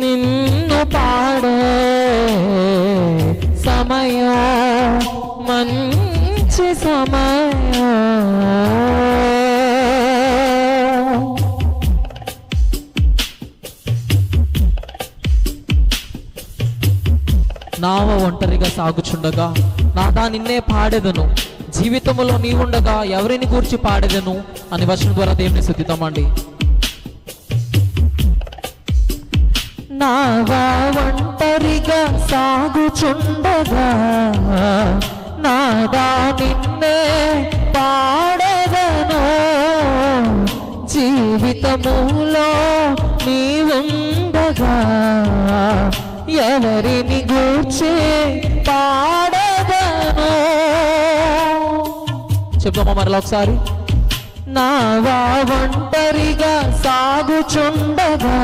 నిన్ను పాడే సమయం, మంచి సమయం. నావ ఒంటరిగా సాగుచుండగా నాదా నిన్నే పాడెదను, జీవితంలో నీవుండగా ఎవరిని గూర్చి పాడెదను అని వచనం ద్వారా దేవుని స్తుతిద్దామండి. నావా ఒంటరిగా సాగుచుండగా నాదా నిన్నే పాడెదను, జీవితములో నీవుండగా ఎవరిని గూర్చి పాడెదను. చెప్తామా మరలా ఒకసారి? నావా ఒంటరిగా సాగుచుండగా